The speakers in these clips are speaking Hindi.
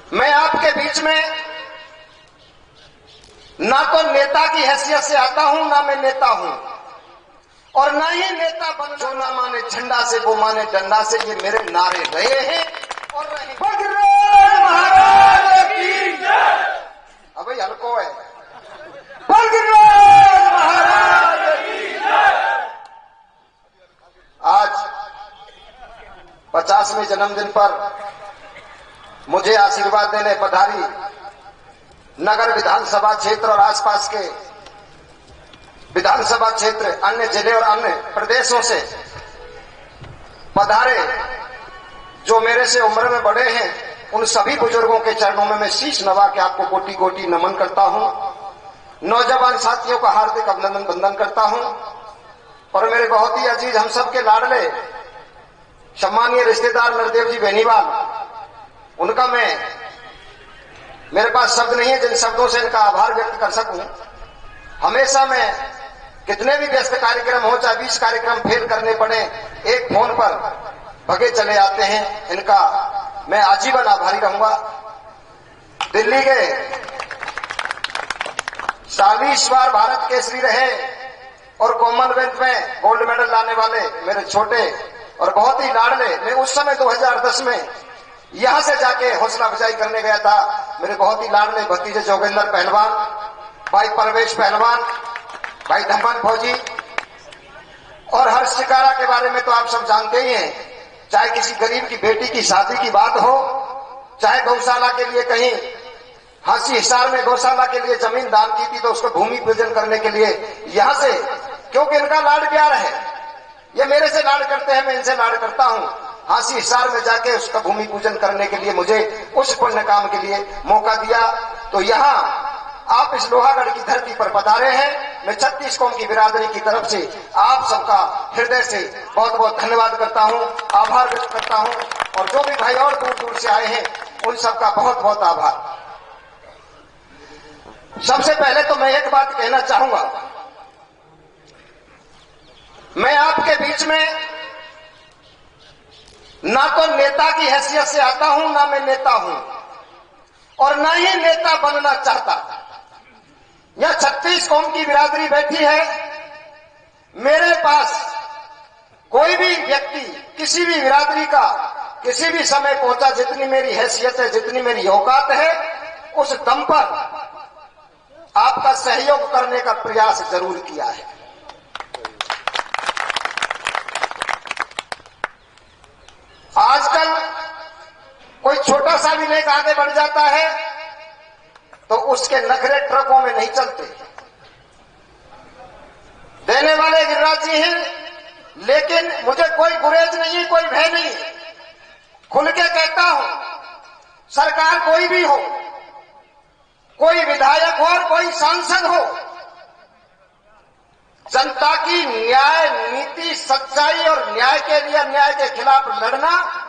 मैं आपके बीच में ना तो नेता की हैसियत से आता हूं, ना मैं नेता हूं, और ना ही नेता बन। जो ना माने झंडा से वो माने डंडा से, ये मेरे नारे रहे हैं और रहे। महाराज की जय। अबे हल्को है। महाराज की जय। आज 50वें जन्मदिन पर मुझे आशीर्वाद देने पधारी नगर विधानसभा क्षेत्र और आसपास के विधानसभा क्षेत्र, अन्य जिले और अन्य प्रदेशों से पधारे जो मेरे से उम्र में बड़े हैं, उन सभी बुजुर्गों के चरणों में मैं शीश नवा के आपको कोटि कोटि नमन करता हूं। नौजवान साथियों का हार्दिक अभिनंदन वंदन करता हूं और मेरे बहुत ही अजीज हम सब के लाडले सम्मानीय रिश्तेदार नरदेव जी बेनीवाल, उनका मेरे पास शब्द नहीं है जिन शब्दों से इनका आभार व्यक्त कर सकूं। हमेशा मैं कितने भी व्यस्त कार्यक्रम हो, चाहे 20 कार्यक्रम फेल करने पड़े, एक फोन पर भगे चले आते हैं। इनका मैं आजीवन आभारी रहूंगा। दिल्ली के 40 बार भारत केसरी रहे और कॉमनवेल्थ में गोल्ड मेडल लाने वाले मेरे छोटे और बहुत ही लाडले, मैं उस समय 2010 में यहां से जाके हौसला अफजाई करने गया था। मेरे बहुत ही लाडले भतीजे जोगेंद्र पहलवान, भाई परवेश पहलवान, भाई धम्मन फौजी और हर्ष शिकारा के बारे में तो आप सब जानते ही हैं। चाहे किसी गरीब की बेटी की शादी की बात हो, चाहे गौशाला के लिए कहीं हांसी हिसार में गौशाला के लिए जमीन दान की थी तो उसको भूमि पूजन करने के लिए यहां से, क्योंकि इनका लाड प्यार है, ये मेरे से लाड करते हैं, मैं इनसे लाड करता हूं। हांसी हिसार में जाके उसका भूमि पूजन करने के लिए मुझे उस पुण्य काम के लिए मौका दिया। तो यहाँ आप इस लोहागढ़ की धरती पर पधारे हैं। मैं 36 कौम की बिरादरी की तरफ से आप सबका हृदय से बहुत बहुत धन्यवाद करता हूं, आभार व्यक्त करता हूं और जो भी भाई और दूर दूर से आए हैं उन सबका बहुत बहुत आभार। सबसे पहले तो मैं एक बात कहना चाहूंगा, मैं आपके बीच में ना तो नेता की हैसियत से आता हूं, ना मैं नेता हूं और ना ही नेता बनना चाहता। यहां 36 कौम की बिरादरी बैठी है। मेरे पास कोई भी व्यक्ति किसी भी बिरादरी का किसी भी समय पहुंचा, जितनी मेरी हैसियत है, जितनी मेरी औकात है, उस दम पर आपका सहयोग करने का प्रयास जरूर किया है। आजकल कोई छोटा सा भी लेख आगे बढ़ जाता है तो उसके नखरे ट्रकों में नहीं चलते। देने वाले गिरिराज जी हैं, लेकिन मुझे कोई गुरेज नहीं है, कोई भय नहीं है। खुल के कहता हूं, सरकार कोई भी हो, कोई विधायक हो और कोई सांसद हो, जनता की न्याय नीति, सच्चाई और न्याय के लिए अन्याय के खिलाफ लड़ना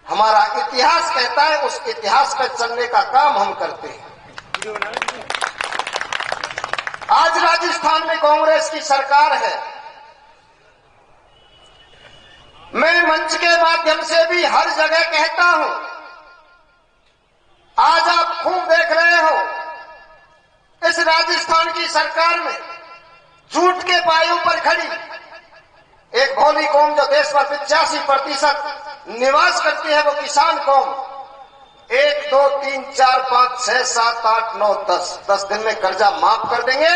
हमारा इतिहास कहता है। उस इतिहास पर चलने का काम हम करते हैं। आज राजस्थान में कांग्रेस की सरकार है। मैं मंच के माध्यम से भी हर जगह कहता हूं, आज आप खूब देख रहे हो इस राजस्थान की सरकार में झूठ के पायों पर खड़ी एक भोली कौम जो देश पर 85% निवास करती है, वो किसान कौम 1 2 3 4 5 6 7 8 9 10 दिन में कर्जा माफ कर देंगे,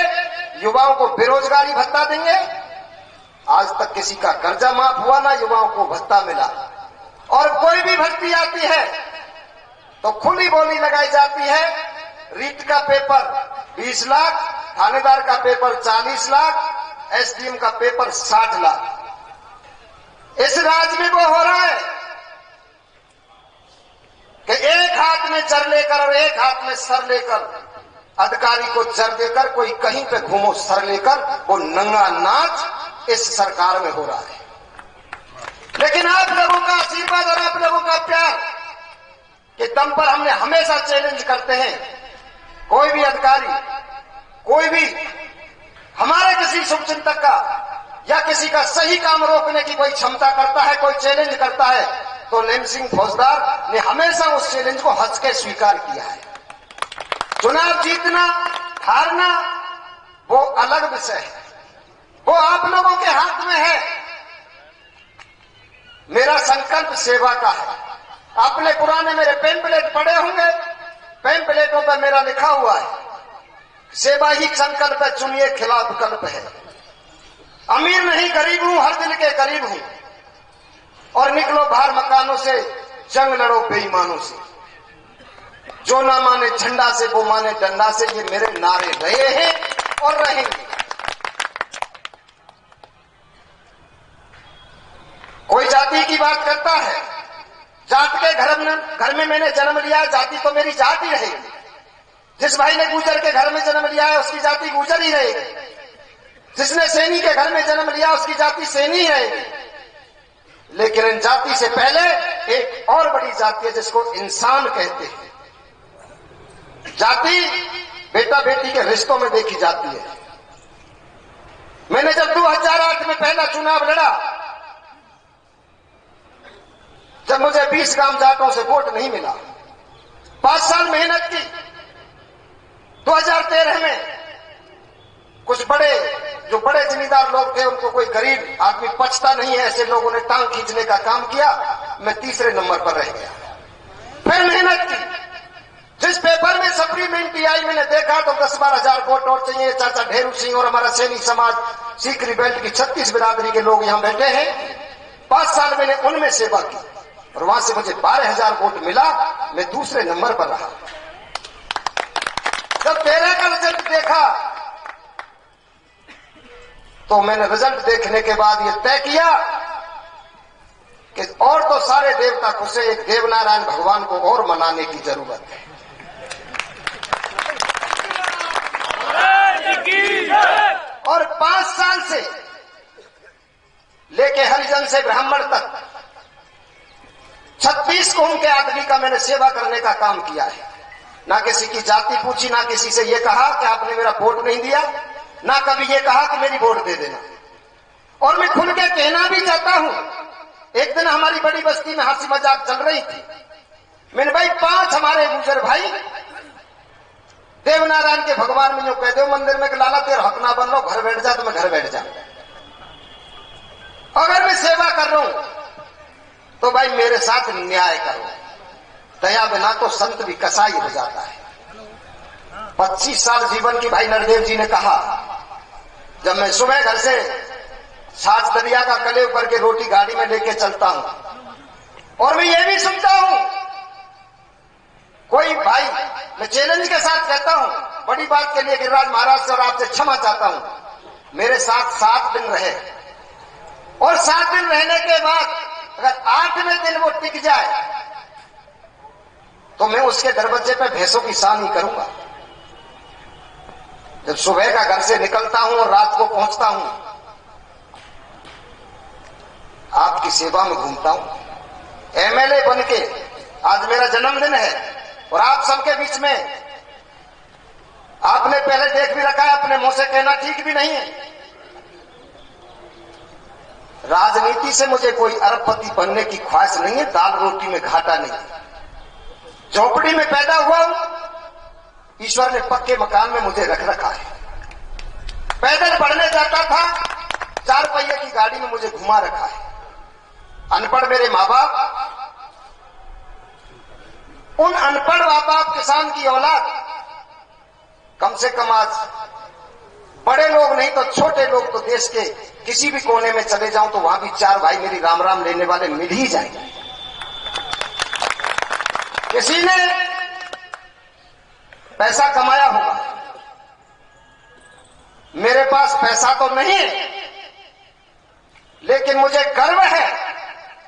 युवाओं को बेरोजगारी भत्ता देंगे। आज तक किसी का कर्जा माफ हुआ ना युवाओं को भत्ता मिला। और कोई भी भर्ती आती है तो खुली बोली लगाई जाती है। रीट का पेपर 20 लाख, थानेदार का पेपर 40 लाख, एसडीएम का पेपर 60 लाख। इस राज्य में वो हो रहा है कि एक हाथ में जर लेकर और एक हाथ में सर लेकर, अधिकारी को जर देकर कोई कहीं पे घूमो सर लेकर, वो नंगा नाच इस सरकार में हो रहा है। लेकिन आप लोगों का आशीर्वाद और आप लोगों का प्यार के दम पर हमने हमेशा चैलेंज करते हैं। कोई भी अधिकारी, कोई भी हमारे किसी शुभचिंतक का या किसी का सही काम रोकने की कोई क्षमता करता है, कोई चैलेंज करता है, तो नेम सिंह फौजदार ने हमेशा उस चैलेंज को हंस के स्वीकार किया है। चुनाव जीतना हारना वो अलग विषय है, वो आप लोगों के हाथ में है। मेरा संकल्प सेवा का है। आपने पुराने मेरे पेम्पलेट पढ़े होंगे, पेम्पलेटों पर मेरा लिखा हुआ है, सेवा ही संकल्प है, चुनिए खिलाफ विकल्प है। अमीर नहीं गरीब हूं, हर दिल के करीब हूं, और निकलो बाहर मकानों से, जंग लड़ो बेईमानों से। जो ना माने झंडा से वो माने डंडा से, ये मेरे नारे रहे हैं और रहेंगे। कोई जाति की बात करता है, जात के घर में मैंने जन्म लिया है, जाति तो मेरी जाति रहेगी। जिस भाई ने गुजर के घर में जन्म लिया है उसकी जाति गुजर ही रहेगी। जिसने सैनी के घर में जन्म लिया उसकी जाति सैनी ही रहेगी। लेकिन इन जाति से पहले एक और बड़ी जाति है जिसको इंसान कहते हैं। जाति बेटा बेटी के रिश्तों में देखी जाती है। मैंने जब 2008 में पहला चुनाव लड़ा, जब मुझे 20 गांव जाटों से वोट नहीं मिला, 5 साल मेहनत की। 2013 में कुछ जो बड़े जिम्मेदार लोग थे, उनको कोई गरीब आदमी पचता नहीं है, ऐसे लोगों ने टांग खींचने का काम किया। मैं तीसरे नंबर पर रह गया। फिर मेहनत की। जिस पेपर में सप्लीमेंट्री आई मैंने देखा तो 10-12 हजार वोट और चाहिए। चाचा ढेरू सिंह और हमारा सैनी समाज सीकरी बेल्ट की 36 बिरादरी के लोग यहां बैठे हैं। 5 साल मैंने उनमें सेवा की और वहां से मुझे 12,000 वोट मिला। मैं दूसरे नंबर पर रहा। जब 13 का रिजल्ट देखा तो मैंने रिजल्ट देखने के बाद यह तय किया कि और तो सारे देवता खुश है, एक देवनारायण भगवान को और मनाने की जरूरत है। और 5 साल से लेके हरिजन से ब्राह्मण तक 36 कौम के आदमी का मैंने सेवा करने का काम किया है। ना किसी की जाति पूछी, ना किसी से यह कहा कि आपने मेरा वोट नहीं दिया, ना कभी ये कहा कि मेरी वोट दे देना। और मैं खुल के कहना भी चाहता हूं। एक दिन हमारी बड़ी बस्ती में हंसी मजाक चल रही थी। मैंने भाई 5 हमारे गुजर भाई देवनारायण के भगवान में जो कह दो मंदिर में कि लाला तेरा हक ना बन लो, घर बैठ जा, तो मैं घर बैठ जा। अगर मैं सेवा कर रहा हूं तो भाई मेरे साथ न्याय करो। दया बिना तो संत भी कसाई हो जाता है। 25 साल जीवन की भाई नरदेव जी ने कहा, जब मैं सुबह घर से सात दरिया का कलेव करके रोटी गाड़ी में लेके चलता हूं और मैं ये भी सुनता हूं कोई भाई, मैं चैलेंज के साथ कहता हूं, बड़ी बात के लिए गिरिराज महाराज से और आपसे क्षमा चाहता हूं, मेरे साथ 7 दिन रहे और 7 दिन रहने के बाद अगर 8वें दिन वो टिक जाए तो मैं उसके दरवाजे पे भैंसों की सानी करूंगा। जब सुबह का घर से निकलता हूं और रात को पहुंचता हूं, आपकी सेवा में घूमता हूं। एमएलए बनके आज मेरा जन्मदिन है और आप सबके बीच में आपने पहले देख भी रखा है, अपने मुंह से कहना ठीक भी नहीं है। राजनीति से मुझे कोई अरबपति बनने की ख्वाहिश नहीं है, दाल रोटी में घाटा नहीं है। झोपड़ी में पैदा हुआ हूं, ईश्वर ने पक्के मकान में मुझे रख रखा है। पैदल पढ़ने जाता था, 4 पहिए की गाड़ी में मुझे घुमा रखा है। अनपढ़ मेरे माँ बाप, उन अनपढ़ माँ बाप किसान की औलाद, कम से कम आज बड़े लोग नहीं तो छोटे लोग तो देश के किसी भी कोने में चले जाऊं तो वहां भी 4 भाई मेरी राम राम लेने वाले मिल ही जाएंगे। किसी ने पैसा कमाया होगा, मेरे पास पैसा तो नहीं है, लेकिन मुझे गर्व है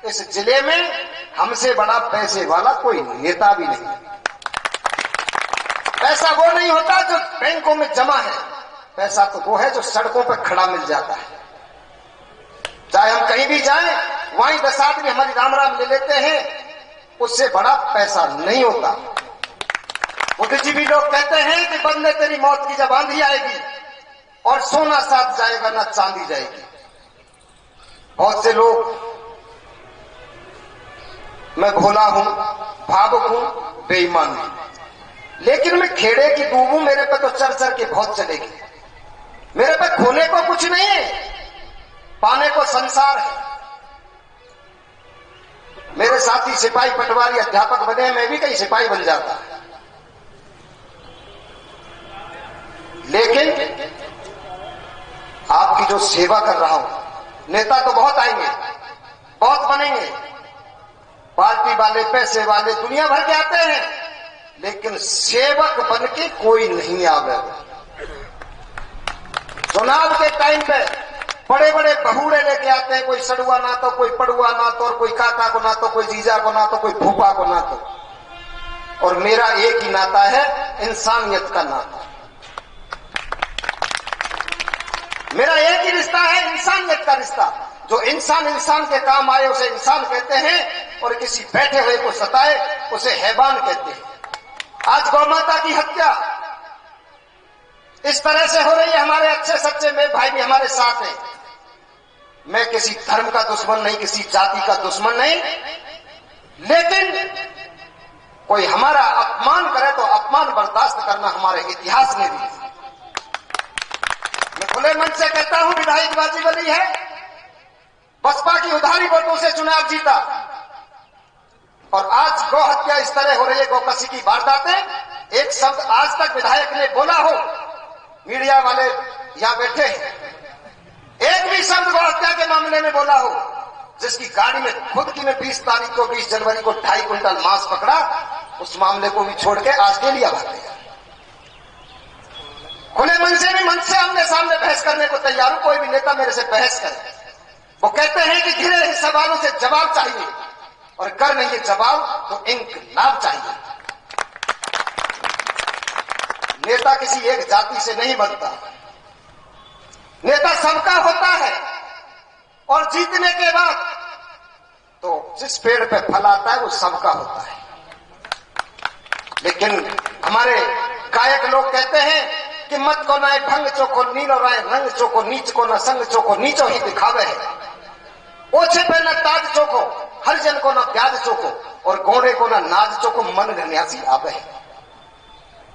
इस जिले में हमसे बड़ा पैसे वाला कोई नेता भी नहीं। पैसा वो नहीं होता जो बैंकों में जमा है, पैसा तो वो है जो सड़कों पर खड़ा मिल जाता है। चाहे हम कहीं भी जाएं, वहीं 10 आदमी हमारी राम राम ले लेते हैं, उससे बड़ा पैसा नहीं होता। बुद्धिजीवी लोग कहते हैं कि बंदे तेरी मौत की जब आंधी आएगी और सोना साथ जाएगा ना चांदी जाएगी। बहुत से लोग मैं भोला हूं, भावुक हूं, बेईमान हूं, लेकिन मैं खेड़े की डूबू, मेरे पे तो चढ़ चढ़ के बहुत चलेगी। मेरे पे खोने को कुछ नहीं है, पाने को संसार है। मेरे साथी सिपाही, पटवारी, अध्यापक बने, मैं भी कहीं सिपाही बन जाता, लेकिन आपकी जो सेवा कर रहा हूं, नेता तो बहुत आएंगे, बहुत बनेंगे, पार्टी वाले, पैसे वाले, दुनिया भर के आते हैं, लेकिन सेवक बन के कोई नहीं आवे। चुनाव के टाइम पे बड़े बड़े बहुड़े लेके आते हैं, कोई सड़ुआ ना तो, कोई पड़ुआ ना तो, और कोई काका को ना तो, कोई जीजा को ना तो, कोई फूफा को ना तो, और मेरा एक ही नाता है, इंसानियत का नाता। मेरा एक ही रिश्ता है, इंसानियत का रिश्ता। जो इंसान इंसान के काम आए उसे इंसान कहते हैं, और किसी बैठे हुए को सताए उसे हैवान कहते हैं। आज गौ माता की हत्या इस तरह से हो रही है, हमारे अच्छे सच्चे मेरे भाई भी हमारे साथ हैं। मैं किसी धर्म का दुश्मन नहीं, किसी जाति का दुश्मन नहीं, लेकिन कोई हमारा अपमान करे तो अपमान बर्दाश्त करना हमारे इतिहास में भी है। मैं खुले मन से कहता हूं, विधायक बाजी बनी है, बसपा की उधारी वोटों से चुनाव जीता, और आज गौ हत्या इस तरह हो रही है, गौकसी की वारदातें। एक शब्द आज तक विधायक ने बोला हो, मीडिया वाले यहां बैठे हैं, एक भी शब्द गौ हत्या के मामले में बोला हो, जिसकी गाड़ी में खुद की मैं 20 तारीख को, 20 जनवरी को 2.5 क्विंटल मांस पकड़ा, उस मामले को भी छोड़ के आज के लिए भाग गया। खुले मन से भी, मन से आमने सामने बहस करने को तैयार हूं, कोई भी नेता मेरे से बहस करे। वो कहते हैं कि घिरे सवालों से जवाब चाहिए, और कर नहीं जवाब तो इंकलाब चाहिए। नेता किसी एक जाति से नहीं बनता, नेता सबका होता है, और जीतने के बाद तो जिस पेड़ पे फल आता है वो सबका होता है। लेकिन हमारे गायक लोग कहते हैं कि मत को ना ढंग चोको नीलो राय, रंग चोको नीच को न संग चोको, नीचो ही दिखावे है। ओछे पे न ताज चोको, हरिजन को न प्याज चोको, और गोरे को न नाज चोको, मन घन्यासी आवे है।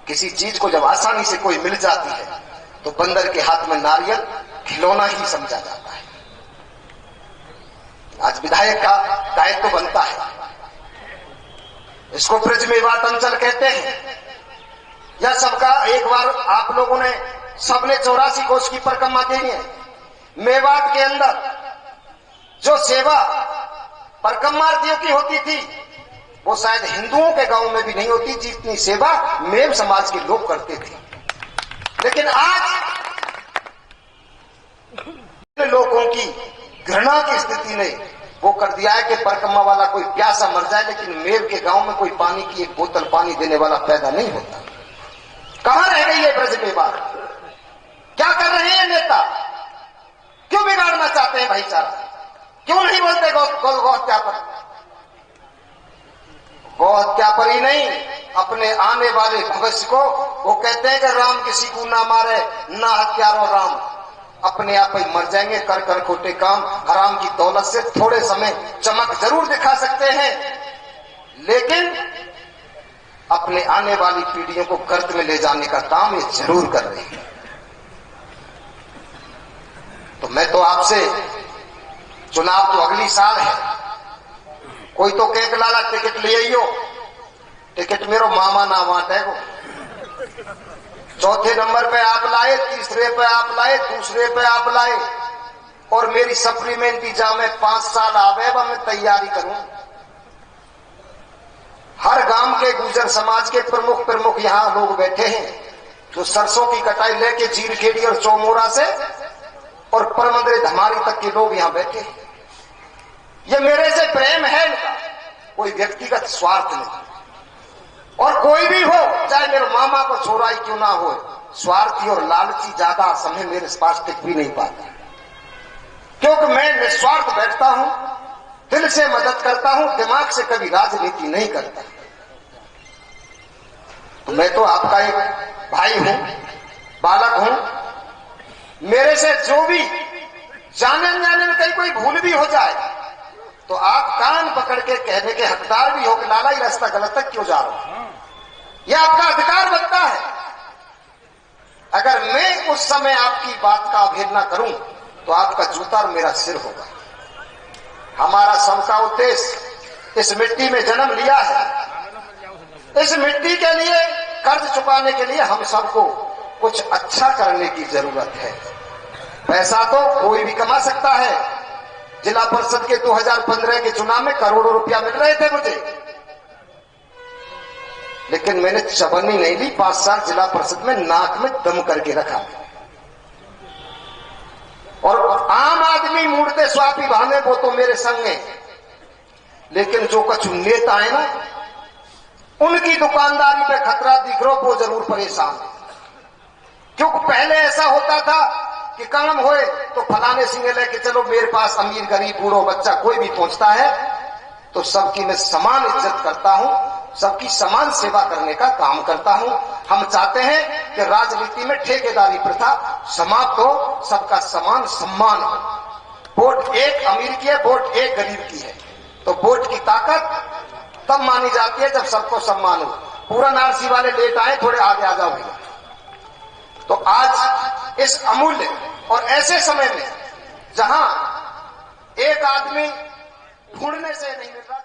किसी चीज को जब आसानी से कोई मिल जाती है तो बंदर के हाथ में नारियल खिलौना ही समझा जाता है। आज विधायक का दायित्व तो बनता है, इसको ब्रज मेवात अंचल कहते हैं। यह सबका एक बार आप लोगों ने सबने 84 कोष की परिक्रमा की है। मेवात के अंदर जो सेवा परिक्रमार्थियों की होती थी, वो शायद हिंदुओं के गांव में भी नहीं होती, जितनी सेवा मेव समाज के लोग करते थे। लेकिन आज लोगों की घृणा की स्थिति ने वो कर दिया है कि परिक्रमा वाला कोई प्यासा मर जाए, लेकिन मेव के गांव में कोई पानी की एक बोतल पानी देने वाला पैदा नहीं होता। कहां रह गई है ब्रज मेवात? क्या कर रहे हैं नेता? क्यों बिगाड़ना चाहते हैं भाईचारा? क्यों नहीं बोलते गौ हत्या पर? गौ हत्या पर ही नहीं, अपने आने वाले भविष्य को वो कहते हैं कि राम किसी को ना मारे, ना हत्यारो राम, अपने आप ही मर जाएंगे कर कर खोटे काम। हराम की दौलत से थोड़े समय चमक जरूर दिखा सकते हैं, लेकिन अपने आने वाली पीढ़ियों को गर्त में ले जाने का काम ये जरूर कर रही है। तो मैं तो आपसे, चुनाव तो अगली साल है, कोई तो कह लाला टिकट ले आइयो, टिकट मेरो मामा ना बांटे को। चौथे नंबर पे आप लाए, तीसरे पे आप लाए, दूसरे पे आप लाए, और मेरी सप्लीमेंट इंतजाम में 5 साल आवे, वह मैं तैयारी करूं। हर गांव के गुर्जर समाज के प्रमुख यहां लोग बैठे हैं, जो सरसों की कटाई लेके जीरखेड़ी और चौमोरा से और परमंदरे धमारी तक के लोग यहां बैठे हैं। ये मेरे से प्रेम है इनका, कोई व्यक्तिगत स्वार्थ नहीं। और कोई भी हो, चाहे मेरे मामा को छोरा ही क्यों ना हो, स्वार्थी और लालची ज्यादा समय मेरे पास टिक भी नहीं पाता, क्योंकि मैं निस्वार्थ बैठता हूं, दिल से मदद करता हूं, दिमाग से कभी राजनीति नहीं करता। तो मैं तो आपका एक भाई हूं, बालक हूं। मेरे से जो भी जाने में कहीं कोई भूल भी हो जाए तो आप कान पकड़ के कहने के हकदार भी हो कि लाला ये रास्ता गलत तक क्यों जा रहा हूं। यह आपका अधिकार बनता है। अगर मैं उस समय आपकी बात का अवहेलना करूं तो आपका जूता और मेरा सिर होगा। हमारा सबका उद्देश्य इस मिट्टी में जन्म लिया है। इस मिट्टी के लिए कर्ज चुकाने के लिए हम सबको कुछ अच्छा करने की जरूरत है। पैसा तो कोई भी कमा सकता है। जिला परिषद के 2015 के चुनाव में करोड़ों रुपया मिल रहे थे मुझे, लेकिन मैंने चबन्नी नहीं ली। 5 साल जिला परिषद में नाक में दम करके रखा। और आम आदमी मूर्ते स्वापी बहाने वो तो मेरे संग है, लेकिन जो कुछ नेता है ना, उनकी दुकानदारी पे खतरा दिख रहा, वो जरूर परेशान है। क्योंकि पहले ऐसा होता था कि काम होए तो फलाने सिंह लेके चलो, मेरे पास अमीर गरीब बूढ़ो बच्चा कोई भी पहुंचता है तो सबकी मैं समान इज्जत करता हूं, सबकी समान सेवा करने का काम करता हूं। हम चाहते हैं कि राजनीति में ठेकेदारी प्रथा समाप्त हो, सबका समान सम्मान हो। वोट एक अमीर की है, वोट एक गरीब की है, तो वोट की ताकत तब मानी जाती है जब सबको सम्मान हो। पूरा नारसी वाले लेट आए, थोड़े आगे आ जाओ भैया। तो आज इस अमूल्य और ऐसे समय में जहां एक आदमी ढूंढने से नहीं मिल रहा।